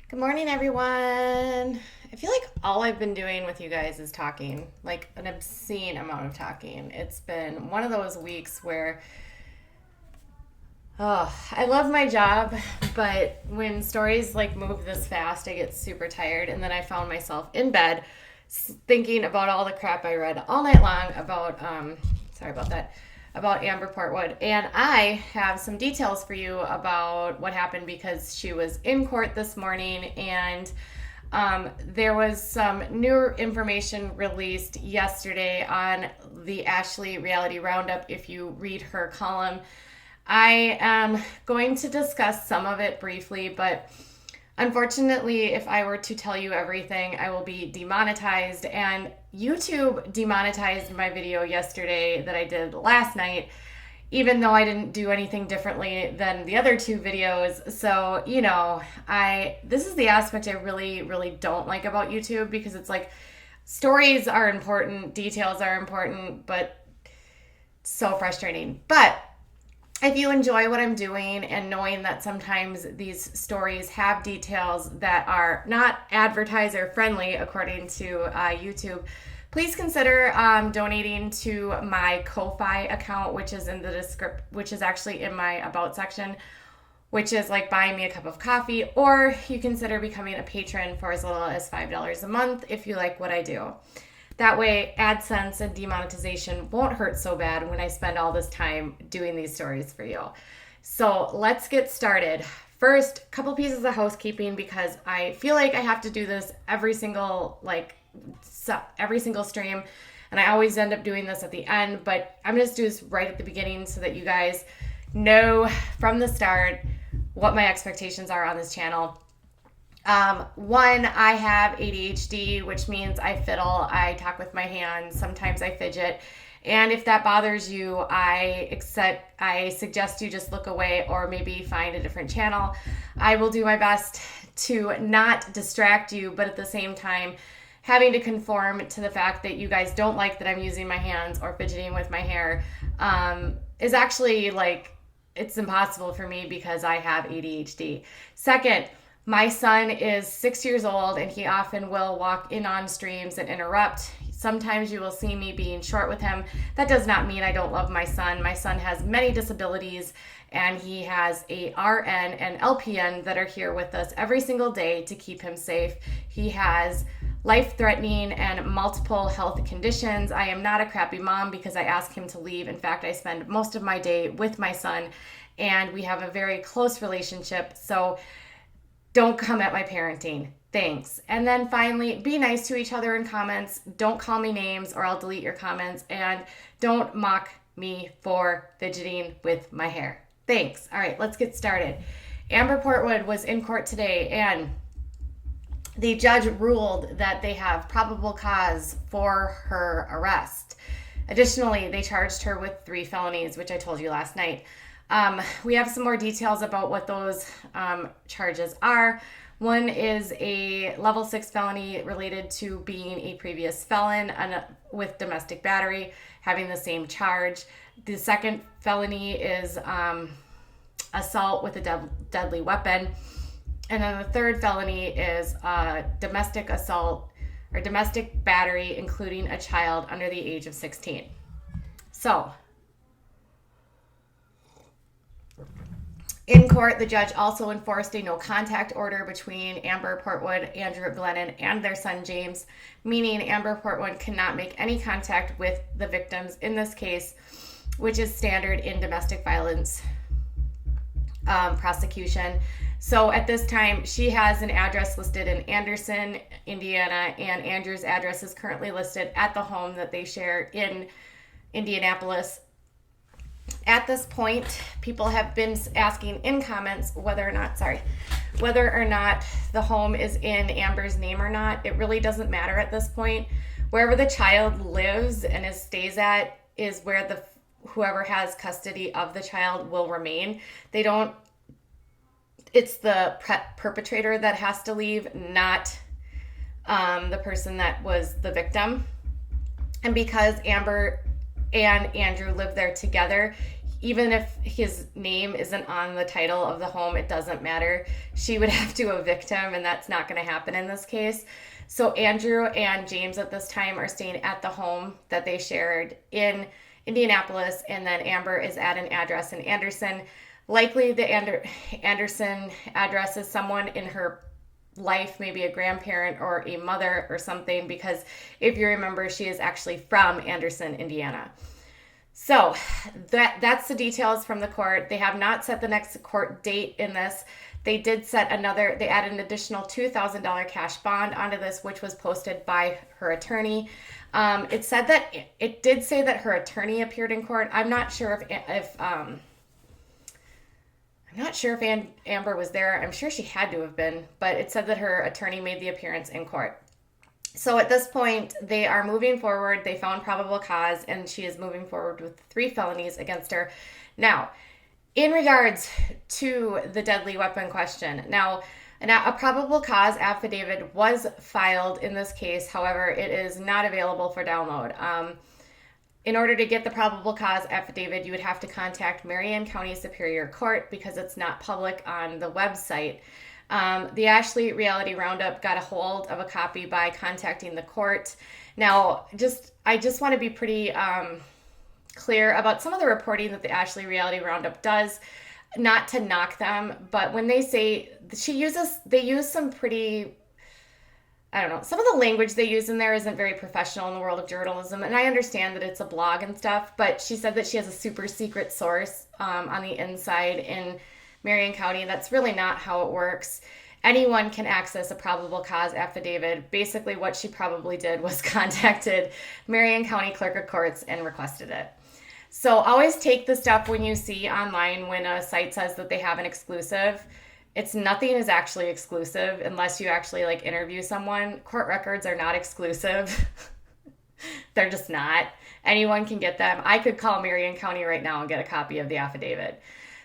Good morning, everyone. I feel like all I've been doing with you guys is talking, like an obscene amount of talking. It's been one of those weeks where, I love my job, but when stories like move this fast, I get super tired. And then I found myself in bed thinking about all the crap I read all night long about, sorry about that, about Amber Portwood. And I have some details for you about what happened because she was in court this morning and there was some new information released yesterday on the Ashley Reality Roundup. If you read her column, I am going to discuss some of it briefly, but unfortunately, if I were to tell you everything, I will be demonetized. And YouTube demonetized my video yesterday that I did last night, even though I didn't do anything differently than the other two videos. So, this is the aspect I really, really don't like about YouTube, because it's like stories are important, details are important, but so frustrating. But if you enjoy what I'm doing and knowing that sometimes these stories have details that are not advertiser friendly according to YouTube, please consider donating to my Ko-Fi account, which is in the which is actually in my about section, which is like buying me a cup of coffee, or you consider becoming a patron for as little as $5 a month if you like what I do. That way, AdSense and demonetization won't hurt so bad when I spend all this time doing these stories for you. So let's get started. First, a couple pieces of housekeeping, because I feel like I have to do this every single stream, and I always end up doing this at the end, but I'm going to do this right at the beginning so that you guys know from the start what my expectations are on this channel. One, I have ADHD, which means I fiddle, I talk with my hands, sometimes I fidget, and if that bothers you, I suggest you just look away or maybe find a different channel. I will do my best to not distract you, but at the same time, having to conform to the fact that you guys don't like that I'm using my hands or fidgeting with my hair is actually it's impossible for me because I have ADHD. Second, my son is 6 years old and he often will walk in on streams and interrupt. Sometimes you will see me being short with him. That does not mean I don't love my son. My son has many disabilities and he has a RN and LPN that are here with us every single day to keep him safe. He has life-threatening and multiple health conditions. I am not a crappy mom because I ask him to leave. In fact, I spend most of my day with my son and we have a very close relationship. So don't come at my parenting. Thanks. And then finally, be nice to each other in comments. Don't call me names or I'll delete your comments. And don't mock me for fidgeting with my hair. Thanks. All right, let's get started. Amber Portwood was in court today and the judge ruled that they have probable cause for her arrest. Additionally, they charged her with 3 felonies, which I told you last night. We have some more details about what those charges are. One is a level 6 felony related to being a previous felon with domestic battery, having the same charge. The second felony is assault with a deadly weapon. And then the third felony is domestic assault or domestic battery, including a child under the age of 16. So, in court, the judge also enforced a no contact order between Amber Portwood, Andrew Glennon, and their son James, meaning Amber Portwood cannot make any contact with the victims in this case, which is standard in domestic violence prosecution. So at this time, she has an address listed in Anderson, Indiana, and Andrew's address is currently listed at the home that they share in Indianapolis. At this point, people have been asking in comments whether or not the home is in Amber's name or not. It really doesn't matter at this point. Wherever the child lives and stays at is where the whoever has custody of the child will remain. They don't, it's the perpetrator that has to leave, not the person that was the victim. And because Amber and Andrew live there together, even if his name isn't on the title of the home, it doesn't matter. She would have to evict him, and that's not going to happen in this case. So Andrew and James at this time are staying at the home that they shared in Indianapolis, and then Amber is at an address in Anderson. Likely the Anderson address is someone in her life, maybe a grandparent or a mother or something, because if you remember, she is actually from Anderson, Indiana. So that's the details from the court. They have not set the next court date in this. They did set they added an additional $2,000 cash bond onto this, which was posted by her attorney. It did say that her attorney appeared in court. I'm not sure if Amber was there. I'm sure she had to have been, but it said that her attorney made the appearance in court. So at this point, they are moving forward. They found probable cause, and she is moving forward with 3 felonies against her. Now, in regards to the deadly weapon question, now, a probable cause affidavit was filed in this case. However, it is not available for download. In order to get the probable cause affidavit, you would have to contact Marion County Superior Court because it's not public on the website. The Ashley Reality Roundup got a hold of a copy by contacting the court. Now, I just want to be pretty clear about some of the reporting that the Ashley Reality Roundup does, not to knock them, but when they say they use some pretty, I don't know, some of the language they use in there isn't very professional in the world of journalism, and I understand that it's a blog and stuff, but she said that she has a super secret source on the inside in Marion County. That's really not how it works. Anyone can access a probable cause affidavit. Basically, what she probably did was contacted Marion County Clerk of Courts and requested it. So always take the stuff when you see online when a site says that they have an exclusive. Nothing is actually exclusive unless you actually interview someone. Court records are not exclusive. They're just not. Anyone can get them. I could call Marion County right now and get a copy of the affidavit.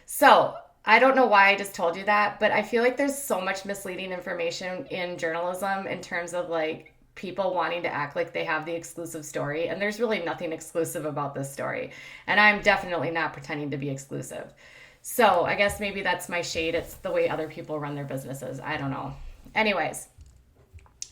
So I don't know why I just told you that, but I feel like there's so much misleading information in journalism in terms of people wanting to act like they have the exclusive story, and there's really nothing exclusive about this story, and I'm definitely not pretending to be exclusive. So I guess maybe that's my shade. It's the way other people run their businesses. I don't know. Anyways,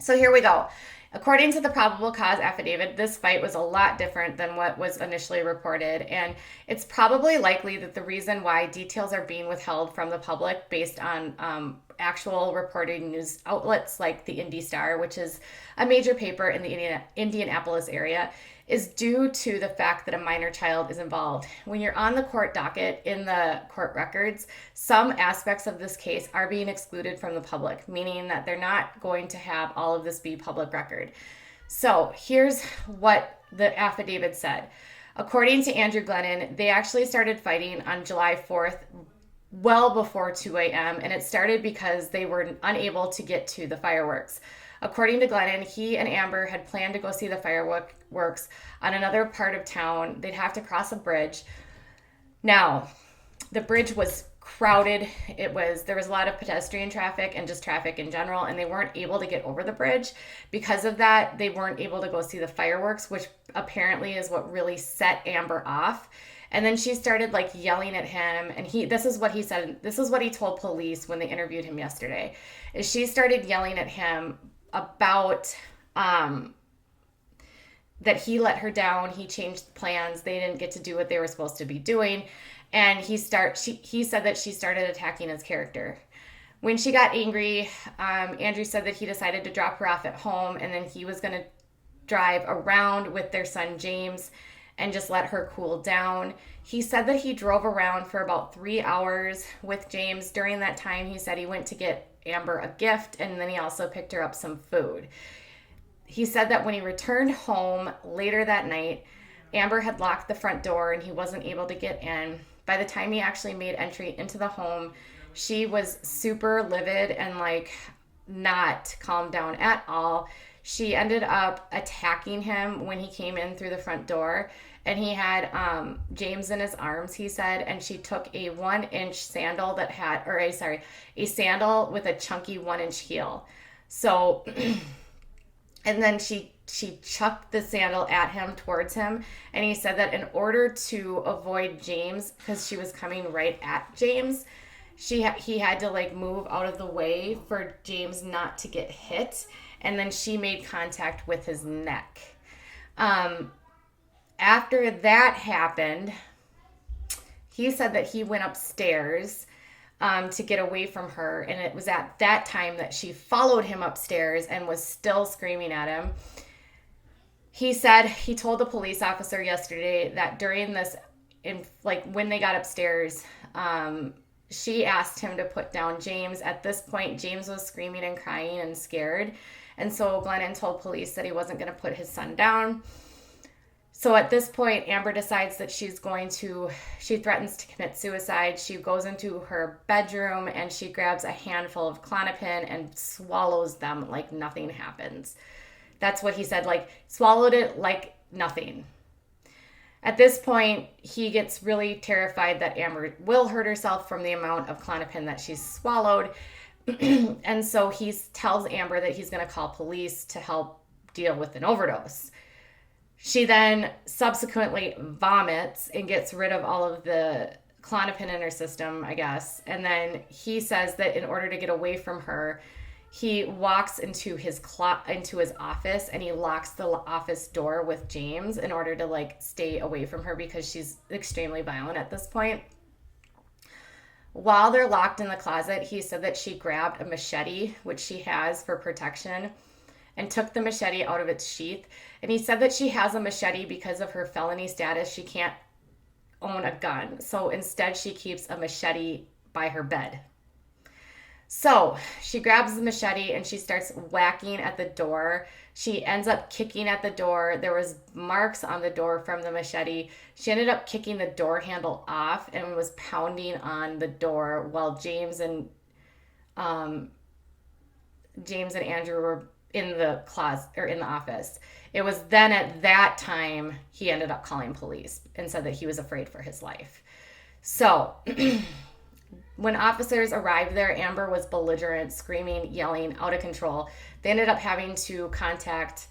so here we go. According to the probable cause affidavit, this fight was a lot different than what was initially reported, and it's probably likely that the reason why details are being withheld from the public based on actual reporting news outlets like the Indy Star, which is a major paper in the Indianapolis area, is due to the fact that a minor child is involved. When you're on the court docket in the court records, some aspects of this case are being excluded from the public, meaning that they're not going to have all of this be public record. So here's what the affidavit said. According to Andrew Glennon, they actually started fighting on July 4th, well before 2 a.m., and it started because they were unable to get to the fireworks. According to Glennon, he and Amber had planned to go see the fireworks on another part of town. They'd have to cross a bridge. Now, the bridge was crowded. There was a lot of pedestrian traffic and just traffic in general, and they weren't able to get over the bridge. Because of that, they weren't able to go see the fireworks, which apparently is what really set Amber off. And then she started yelling at him, and this is what he said. This is what he told police when they interviewed him yesterday. Is she started yelling at him about that he let her down. He changed plans. They didn't get to do what they were supposed to be doing. And he said that she started attacking his character. When she got angry, Andrew said that he decided to drop her off at home, and then he was going to drive around with their son James and just let her cool down. He said that he drove around for about 3 hours with James. During that time, he said he went to get Amber a gift, and then he also picked her up some food. He said that when he returned home later that night, Amber had locked the front door and he wasn't able to get in. By the time he actually made entry into the home, she was super livid and not calmed down at all. She ended up attacking him when he came in through the front door, and he had James in his arms, he said, and she took a 1-inch sandal that had, a sandal with a chunky 1-inch heel. So, and then she chucked the sandal at him, towards him, and he said that in order to avoid James, because she was coming right at James, he had to like move out of the way for James not to get hit, and then she made contact with his neck. After that happened, he said that he went upstairs to get away from her, and it was at that time that she followed him upstairs and was still screaming at him. He said he told the police officer yesterday that during this, when they got upstairs, she asked him to put down James. At this point, James was screaming and crying and scared, and so Glennon told police that he wasn't going to put his son down. So at this point, Amber decides that she threatens to commit suicide. She goes into her bedroom and she grabs a handful of Klonopin and swallows them like nothing happens. That's what he said, like swallowed it like nothing. At this point, he gets really terrified that Amber will hurt herself from the amount of Klonopin that she's swallowed. And so he tells Amber that he's going to call police to help deal with an overdose. She then subsequently vomits and gets rid of all of the Klonopin in her system, I guess. And then he says that in order to get away from her, he walks into his office and he locks the office door with James in order to like stay away from her because she's extremely violent at this point. While they're locked in the closet, he said that she grabbed a machete, which she has for protection, and took the machete out of its sheath. And he said that she has a machete because of her felony status. She can't own a gun. So instead, she keeps a machete by her bed. So she grabs the machete and she starts whacking at the door. She ends up kicking at the door. There was marks on the door from the machete. She ended up kicking the door handle off and was pounding on the door while James and Andrew were in the closet or in the office. It was then at that time he ended up calling police and said that he was afraid for his life. So when officers arrived there, Amber was belligerent, screaming, yelling, out of control. They ended up having to contact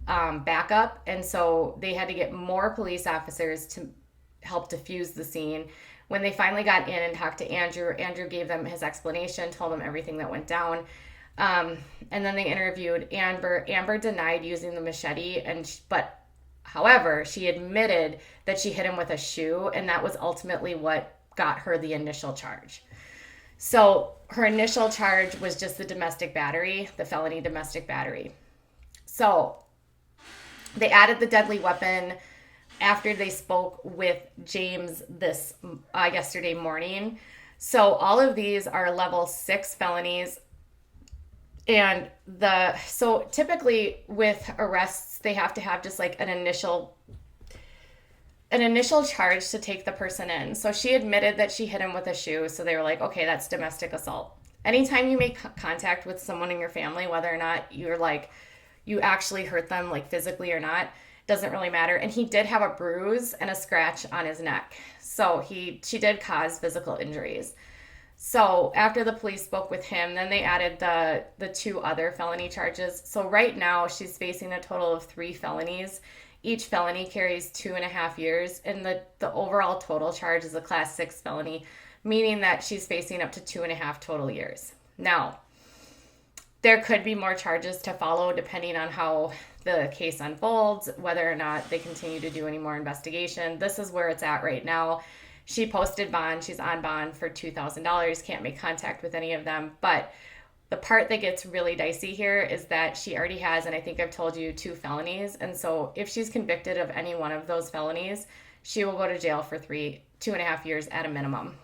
backup, and so they had to get more police officers to help defuse the scene. When they finally got in and talked to Andrew, Andrew gave them his explanation, told them everything that went down. And then they interviewed Amber. Amber denied using the machete, but however, she admitted that she hit him with a shoe, and that was ultimately what got her the initial charge. So her initial charge was just the domestic battery, the felony domestic battery. So they added the deadly weapon after they spoke with James this yesterday morning. So all of these are level 6 felonies. And so typically with arrests, they have to have just like an initial charge to take the person in. So she admitted that she hit him with a shoe. So they were like, okay, that's domestic assault. Anytime you make contact with someone in your family, whether or not you actually hurt them like physically or not, doesn't really matter. And he did have a bruise and a scratch on his neck. So she did cause physical injuries. So after the police spoke with him, then they added the 2 other felony charges. So right now she's facing a total of 3 felonies. Each felony carries 2.5 years, and the overall total charge is a class 6 felony, meaning that she's facing up to 2.5 total years. Now, there could be more charges to follow depending on how the case unfolds, whether or not they continue to do any more investigation. This is where it's at right now. She posted bond. She's on bond for $2,000. Can't make contact with any of them. But the part that gets really dicey here is that she already has, and I think I've told you, 2 felonies. And so if she's convicted of any one of those felonies, she will go to jail for 2.5 years at a minimum.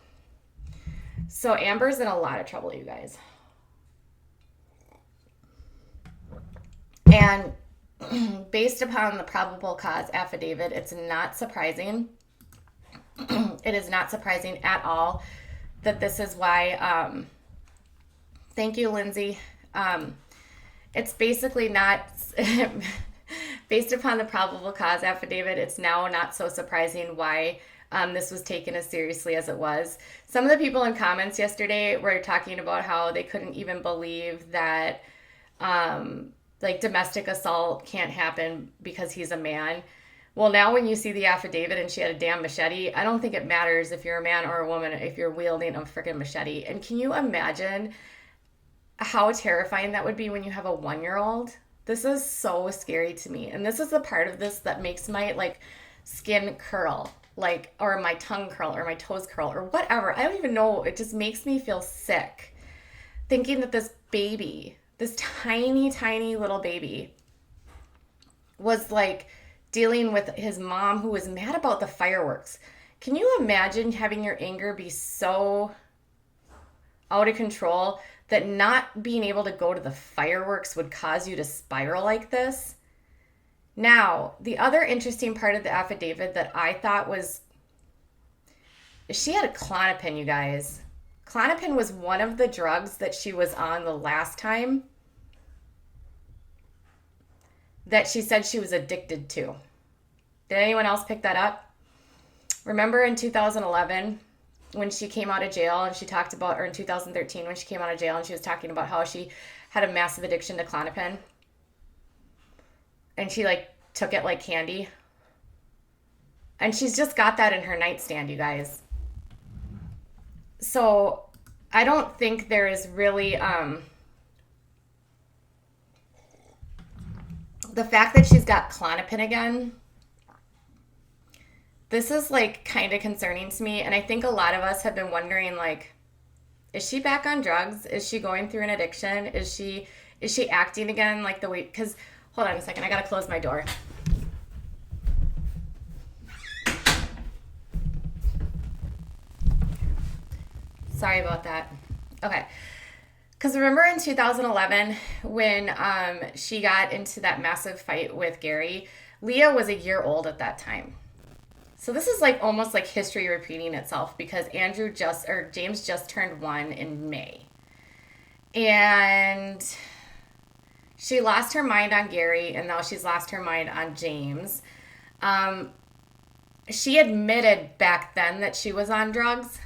So Amber's in a lot of trouble, you guys. And based upon the probable cause affidavit, it's not surprising. It is not surprising at all that this is why, thank you, Lindsay. It's basically not, Based upon the probable cause affidavit, it's now not so surprising why this was taken as seriously as it was. Some of the people in comments yesterday were talking about how they couldn't even believe that like domestic assault can't happen because he's a man. Well, now when you see the affidavit and she had a damn machete, I don't think it matters if you're a man or a woman if you're wielding a freaking machete. And can you imagine how terrifying that would be when you have a 1-year-old? This is so scary to me. And this is the part of this that makes my like skin curl, like, or my tongue curl or my toes curl or whatever. I don't even know. It just makes me feel sick thinking that this baby, this tiny, tiny little baby was like dealing with his mom who was mad about the fireworks. Can you imagine having your anger be so out of control that not being able to go to the fireworks would cause you to spiral like this? Now, the other interesting part of the affidavit that I thought was, she had a Klonopin, you guys. Klonopin was one of the drugs that she was on the last time that she said she was addicted to. Did anyone else pick that up? Remember in 2011 when she came out of jail and she talked about, or in 2013 when she came out of jail and she was talking about how she had a massive addiction to Klonopin? And she like took it like candy. And she's just got that in her nightstand, you guys. So I don't think there is really the fact that she's got Klonopin again, this is like kind of concerning to me. And I think a lot of us have been wondering, like, is she back on drugs? Is she going through an addiction? Is she acting again like the way, because hold on a second, I gotta close my door. Sorry about that. Okay. Because remember in 2011 when she got into that massive fight with Gary, Leah was a year old at that time. So this is like almost like history repeating itself because James just turned 1 in May. And she lost her mind on Gary and now she's lost her mind on James. She admitted back then that she was on drugs.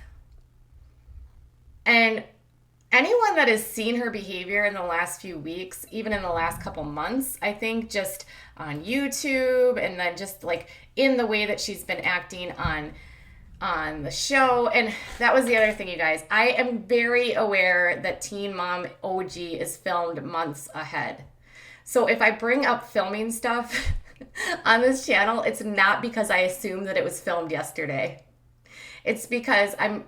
And anyone that has seen her behavior in the last few weeks, even in the last couple months, I think just on YouTube and then just like in the way that she's been acting on the show. And that was the other thing, you guys. I am very aware that Teen Mom OG is filmed months ahead. So if I bring up filming stuff on this channel, it's not because I assume that it was filmed yesterday. It's because I'm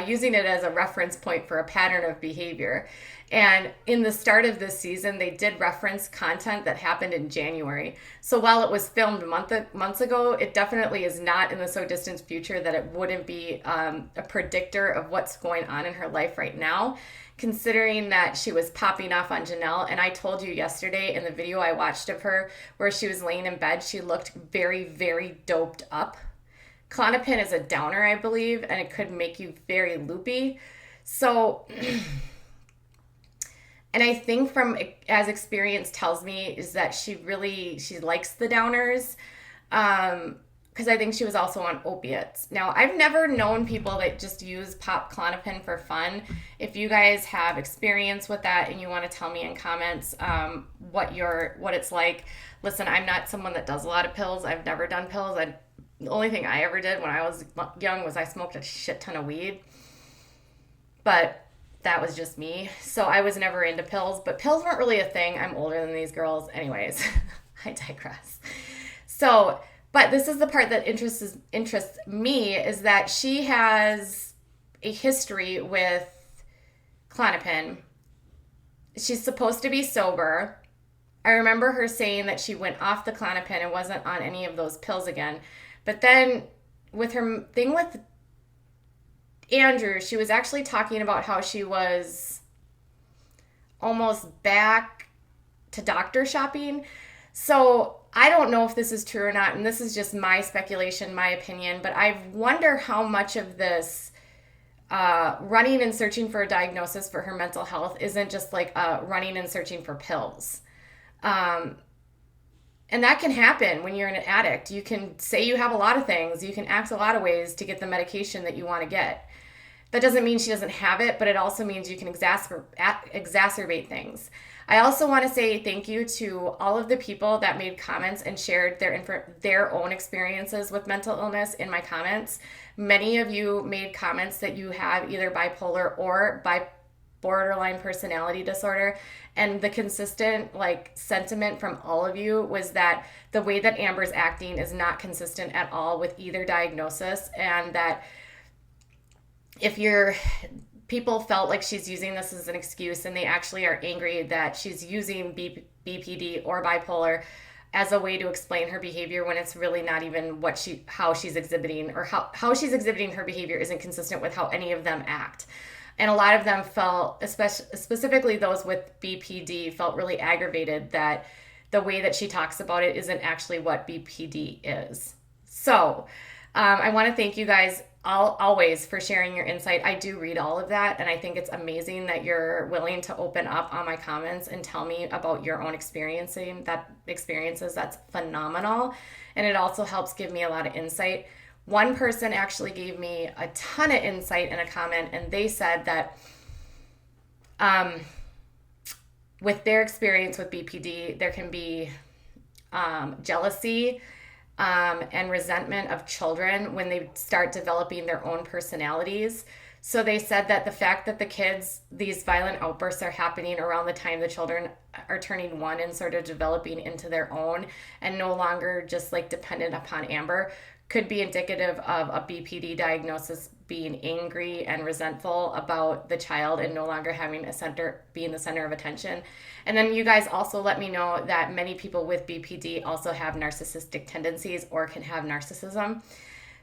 using it as a reference point for a pattern of behavior. And in the start of this season, they did reference content that happened in January. So while it was filmed months ago, it definitely is not in the so distant future that it wouldn't be a predictor of what's going on in her life right now, considering that she was popping off on Janelle. And I told you yesterday in the video I watched of her where she was laying in bed, she looked very, very doped up. Klonopin is a downer, I believe, and it could make you very loopy. So, and I think from, as experience tells me, is that she likes the downers, because I think she was also on opiates. Now, I've never known people that just use pop Klonopin for fun. If you guys have experience with that and you want to tell me in comments what it's like, listen, I'm not someone that does a lot of pills. I've never done pills. The only thing I ever did when I was young was I smoked a shit ton of weed. But that was just me. So I was never into pills. But pills weren't really a thing. I'm older than these girls. Anyways, I digress. So, but this is the part that interests me, is that she has a history with Klonopin. She's supposed to be sober. I remember her saying that she went off the Klonopin and wasn't on any of those pills again. But then with her thing with Andrew, she was actually talking about how she was almost back to doctor shopping. So I don't know if this is true or not, and this is just my speculation, my opinion, but I wonder how much of this running and searching for a diagnosis for her mental health isn't just like running and searching for pills. And that can happen when you're an addict. You can say you have a lot of things. You can act a lot of ways to get the medication that you want to get. That doesn't mean she doesn't have it, but it also means you can exacerbate things. I also want to say thank you to all of the people that made comments and shared their own experiences with mental illness in my comments. Many of you made comments that you have either bipolar or borderline personality disorder, and the consistent sentiment from all of you was that the way that Amber's acting is not consistent at all with either diagnosis, and that if people felt like she's using this as an excuse, and they actually are angry that she's using BPD or bipolar as a way to explain her behavior when it's really not even how she's exhibiting, or how she's exhibiting her behavior isn't consistent with how any of them act. And a lot of them felt, specifically those with BPD, felt really aggravated that the way that she talks about it isn't actually what BPD is. So I want to thank you guys always for sharing your insight. I do read all of that, and I think it's amazing that you're willing to open up on my comments and tell me about your own experiences. That's phenomenal, and it also helps give me a lot of insight. One person actually gave me a ton of insight in a comment, and they said that with their experience with BPD, there can be jealousy and resentment of children when they start developing their own personalities. So they said that the fact that these violent outbursts are happening around the time the children are turning 1 and sort of developing into their own and no longer just dependent upon Amber could be indicative of a BPD diagnosis, being angry and resentful about the child and no longer having being the center of attention. And then you guys also let me know that many people with BPD also have narcissistic tendencies or can have narcissism.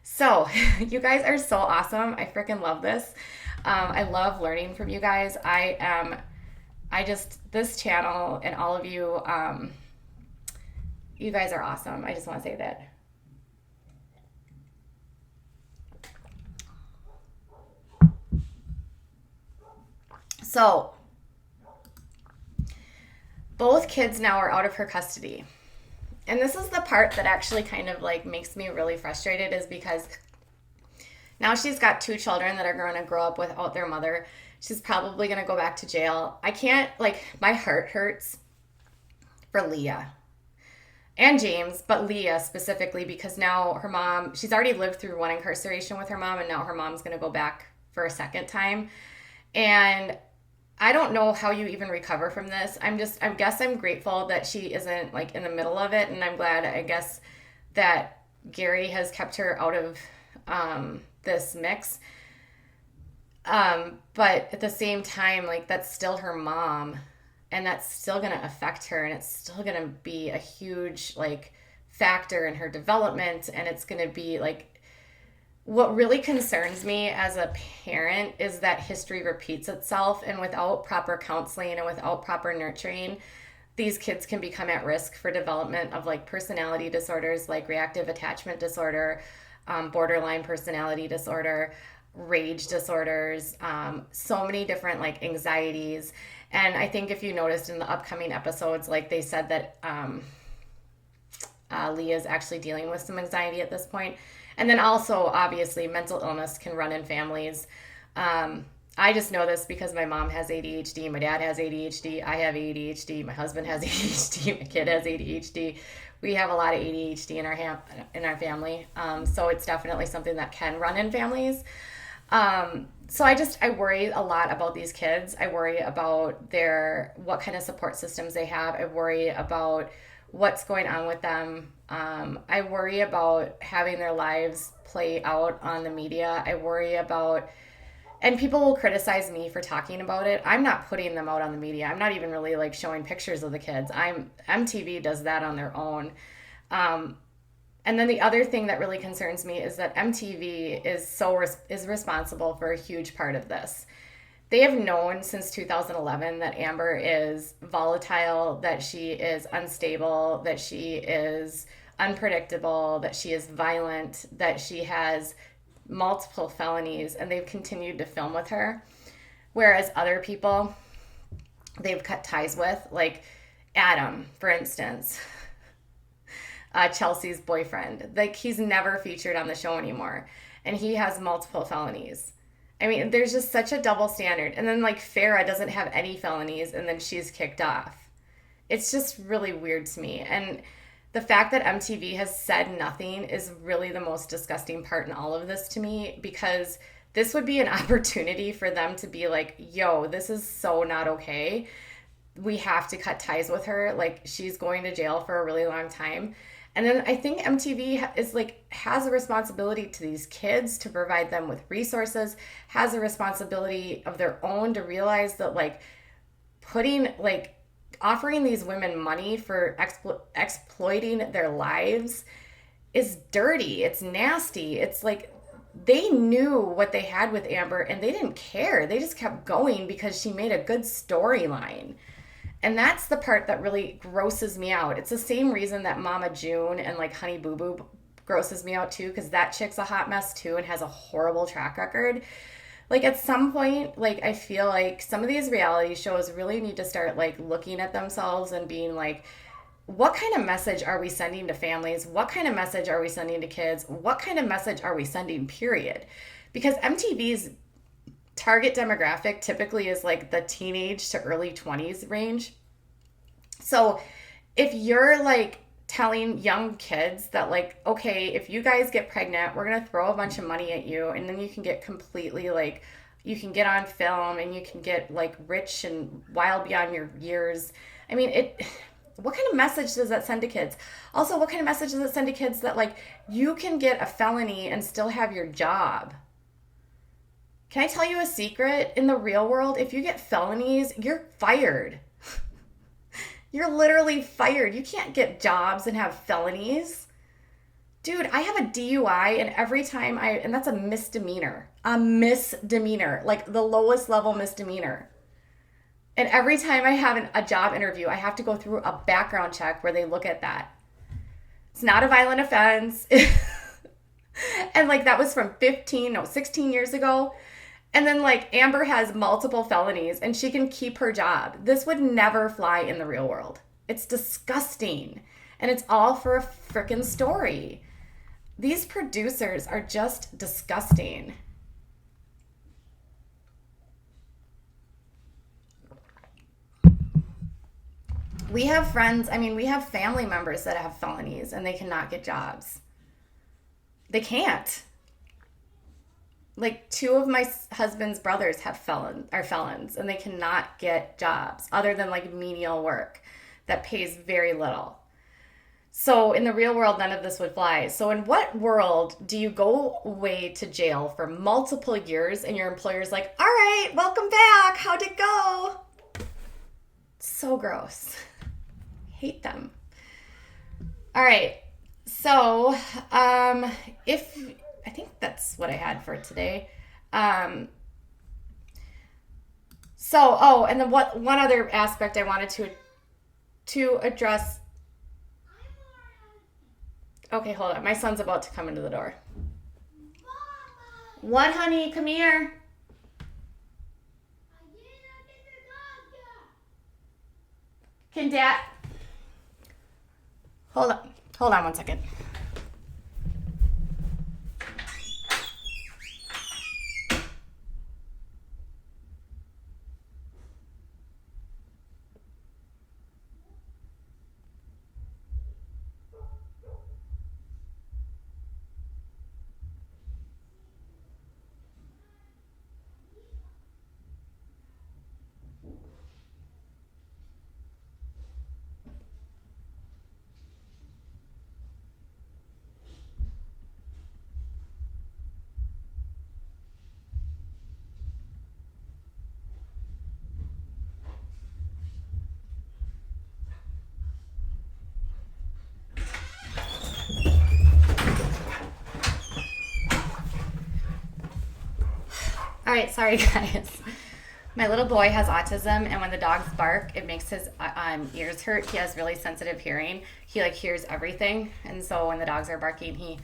So you guys are so awesome. I freaking love this. I love learning from you guys. This channel and all of you, you guys are awesome. I just want to say that. So, both kids now are out of her custody. And this is the part that actually kind of makes me really frustrated, is because now she's got 2 children that are going to grow up without their mother. She's probably going to go back to jail. I can't, my heart hurts for Leah and James, but Leah specifically, because now her mom, she's already lived through 1 incarceration with her mom, and now her mom's going to go back for a second time. And I don't know how you even recover from this. I'm grateful that she isn't in the middle of it. And I'm glad, I guess, that Gary has kept her out of this mix. But at the same time, that's still her mom, and that's still going to affect her, and it's still going to be a huge factor in her development. And it's going to be what really concerns me as a parent is that history repeats itself, and without proper counseling and without proper nurturing, these kids can become at risk for development of personality disorders like reactive attachment disorder, borderline personality disorder, rage disorders, so many different anxieties. And I think if you noticed in the upcoming episodes, they said that Leah's actually dealing with some anxiety at this point. And then also, obviously, mental illness can run in families. I just know this because my mom has ADHD, my dad has ADHD, I have ADHD, my husband has ADHD, my kid has ADHD. We have a lot of ADHD in our family. So it's definitely something that can run in families. So I worry a lot about these kids. I worry about what kind of support systems they have. I worry about what's going on with them. I worry about having their lives play out on the media. I worry about, and people will criticize me for talking about it. I'm not putting them out on the media. I'm not even really showing pictures of the kids. MTV does that on their own. And then the other thing that really concerns me is that MTV is responsible for a huge part of this. They have known since 2011 that Amber is volatile, that she is unstable, that she is unpredictable, that she is violent, that she has multiple felonies, and they've continued to film with her. Whereas other people they've cut ties with, like Adam, for instance. Chelsea's boyfriend. Like, he's never featured on the show anymore. And he has multiple felonies. I mean, there's just such a double standard. And then, like, Farrah doesn't have any felonies, and then she's kicked off. It's just really weird to me. And the fact that MTV has said nothing is really the most disgusting part in all of this to me, because this would be an opportunity for them to be like, yo, this is so not okay. We have to cut ties with her. Like, she's going to jail for a really long time. And then I think MTV is like, has a responsibility to these kids to provide them with resources, has a responsibility of their own to realize that, like, offering these women money for exploiting their lives is dirty. It's nasty. It's like, they knew what they had with Amber and they didn't care. They just kept going because she made a good storyline. And that's the part that really grosses me out. It's the same reason that Mama June and, like, Honey Boo Boo grosses me out too, because that chick's a hot mess too and has a horrible track record. Like, at some point, like, I feel like some of these reality shows really need to start, like, looking at themselves and being like, what kind of message are we sending to families? What kind of message are we sending to kids? What kind of message are we sending, period? Because MTV's target demographic typically is, like, the teenage to early 20s range. So if you're, like, telling young kids that, like, okay, if you guys get pregnant, we're going to throw a bunch of money at you, and then you can get completely, like, you can get on film and you can get, like, rich and wild beyond your years. I mean, what kind of message does that send to kids? Also, what kind of message does it send to kids that, like, you can get a felony and still have your job? Can I tell you a secret? In the real world, if you get felonies, you're fired. You're literally fired. You can't get jobs and have felonies. Dude, I have a DUI, and every time and that's a misdemeanor. A misdemeanor. Like, the lowest level misdemeanor. And every time I have a job interview, I have to go through a background check where they look at that. It's not a violent offense. And, like, that was from 16 years ago. And then, like, Amber has multiple felonies and she can keep her job. This would never fly in the real world. It's disgusting. And it's all for a freaking story. These producers are just disgusting. We have friends, we have family members that have felonies and they cannot get jobs. They can't. Like, 2 of my husband's brothers are felons, and they cannot get jobs other than, like, menial work that pays very little. So in the real world, none of this would fly. So in what world do you go away to jail for multiple years and your employer's like, all right, welcome back. How'd it go? So gross. Hate them. All right. So I think that's what I had for today. And then one other aspect I wanted to address. Okay, hold on. My son's about to come into the door. What, honey? Come here. Can Dad? Hold on 1 second. All right, sorry guys. My little boy has autism, and when the dogs bark, it makes his ears hurt. He has really sensitive hearing. He, like, hears everything, and so when the dogs are barking, he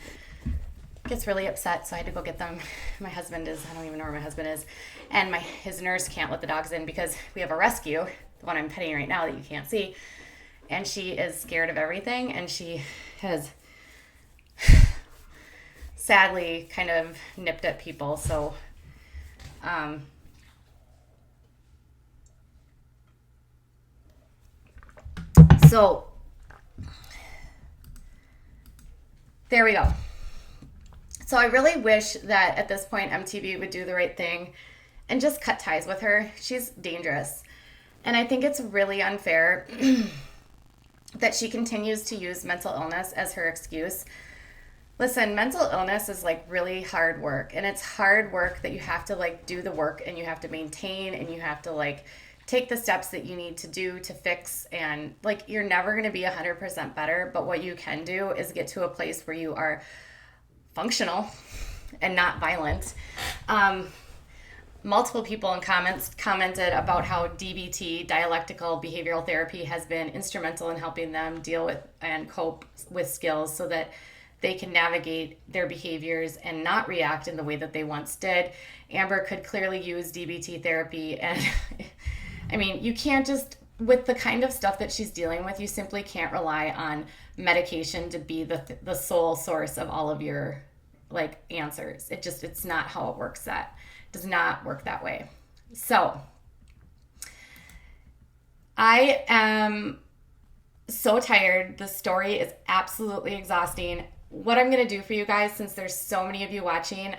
gets really upset, so I had to go get them. I don't even know where my husband is, and his nurse can't let the dogs in because we have a rescue, the one I'm petting right now that you can't see, and she is scared of everything, and she has sadly kind of nipped at people. So so there we go. So I really wish that at this point MTV would do the right thing and just cut ties with her. She's dangerous. And I think it's really unfair that she continues to use mental illness as her excuse. Listen, mental illness is like really hard work, and it's hard work that you have to like do the work, and you have to maintain, and you have to like take the steps that you need to do to fix, and like you're never going to be 100% better, but what you can do is get to a place where you are functional and not violent. Multiple people in comments commented about how DBT, dialectical behavioral therapy, has been instrumental in helping them deal with and cope with skills so that they can navigate their behaviors and not react in the way that they once did. Amber could clearly use DBT therapy, and I mean, you can't just, with the kind of stuff that she's dealing with, you simply can't rely on medication to be the sole source of all of your like answers. It's not how it works. That does not work that way. So I am so tired. The story is absolutely exhausting. What I'm going to do for you guys, since there's so many of you watching,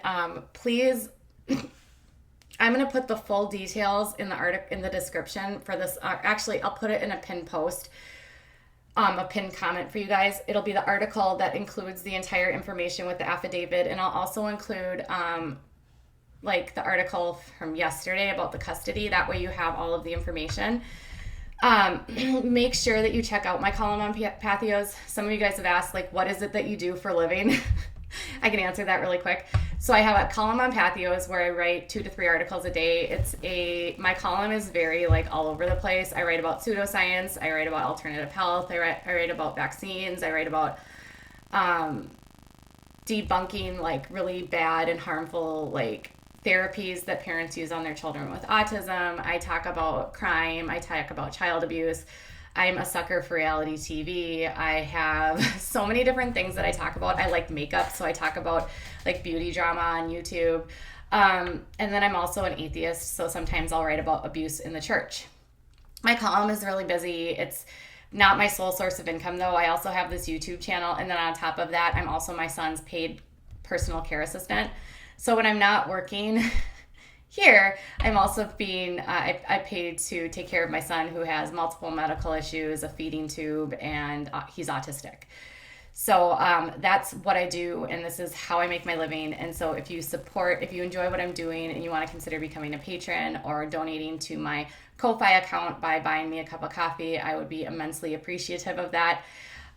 please, I'm going to put the full details in the article in the description for this. Actually, I'll put it in a pinned post, a pinned comment for you guys. It'll be the article that includes the entire information with the affidavit, and I'll also include like the article from yesterday about the custody. That way you have all of the information. Make sure that you check out my column on Patheos. Some of you guys have asked, like, what is it that you do for a living? I can answer that really quick. So I have a column on Patheos where I write 2 to 3 articles a day. My column is very like all over the place. I write about pseudoscience. I write about alternative health. I write about vaccines. I write about debunking like really bad and harmful like therapies that parents use on their children with autism. I talk about crime. I talk about child abuse. I'm a sucker for reality TV. I have so many different things that I talk about. I like makeup, so I talk about like beauty drama on YouTube. And then I'm also an atheist, so sometimes I'll write about abuse in the church. My column is really busy. It's not my sole source of income, though. I also have this YouTube channel, and then on top of that, I'm also my son's paid personal care assistant. So when I'm not working here, I'm also being, I paid to take care of my son who has multiple medical issues, a feeding tube, and he's autistic. So that's what I do, and this is how I make my living. And so if you enjoy what I'm doing and you want to consider becoming a patron or donating to my Ko-Fi account by buying me a cup of coffee, I would be immensely appreciative of that.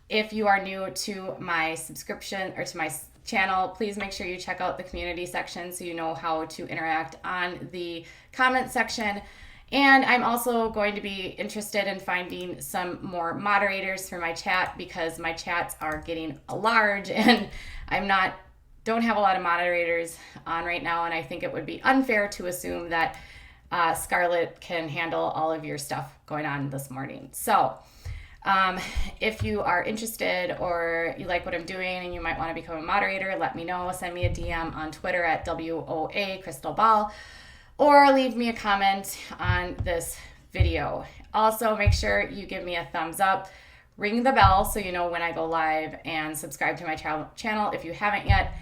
If you are new to my subscription or to my channel, please make sure you check out the community section so you know how to interact on the comment section. And I'm also going to be interested in finding some more moderators for my chat, because my chats are getting large and don't have a lot of moderators on right now, and I think it would be unfair to assume that Scarlett can handle all of your stuff going on this morning. So if you are interested or you like what I'm doing and you might want to become a moderator, let me know. Send me a DM on Twitter at WOA Crystal Ball, or leave me a comment on this video. Also, make sure you give me a thumbs up, ring the bell so you know when I go live, and subscribe to my channel if you haven't yet.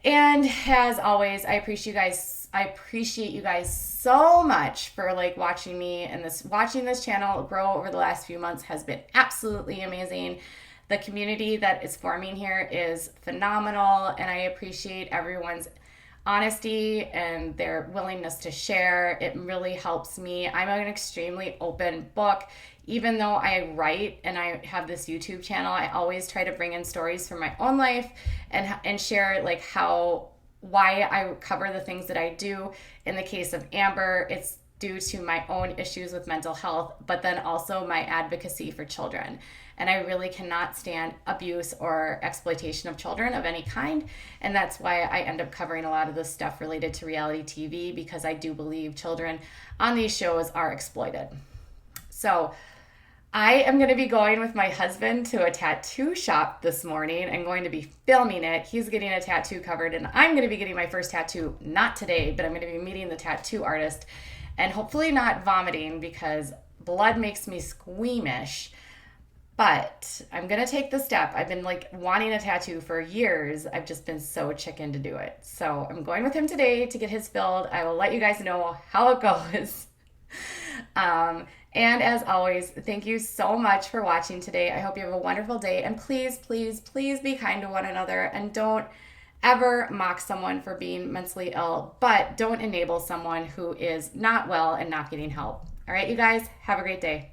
And as always, I appreciate you guys so much for like watching me, and watching this channel grow over the last few months has been absolutely amazing. The community that is forming here is phenomenal, and I appreciate everyone's honesty and their willingness to share. It really helps me. I'm an extremely open book. Even though I write and I have this YouTube channel, I always try to bring in stories from my own life and share like why I cover the things that I do. In the case of Amber, it's due to my own issues with mental health, but then also my advocacy for children. And I really cannot stand abuse or exploitation of children of any kind. And that's why I end up covering a lot of this stuff related to reality TV, because I do believe children on these shows are exploited. So I am going to be going with my husband to a tattoo shop this morning. I'm going to be filming it. He's getting a tattoo covered, and I'm going to be getting my first tattoo, not today, but I'm going to be meeting the tattoo artist and hopefully not vomiting because blood makes me squeamish. But I'm going to take the step. I've been like wanting a tattoo for years. I've just been so chicken to do it. So I'm going with him today to get his filled. I will let you guys know how it goes. And as always, thank you so much for watching today. I hope you have a wonderful day. And please, please, please be kind to one another and don't ever mock someone for being mentally ill, but don't enable someone who is not well and not getting help. All right, you guys, have a great day.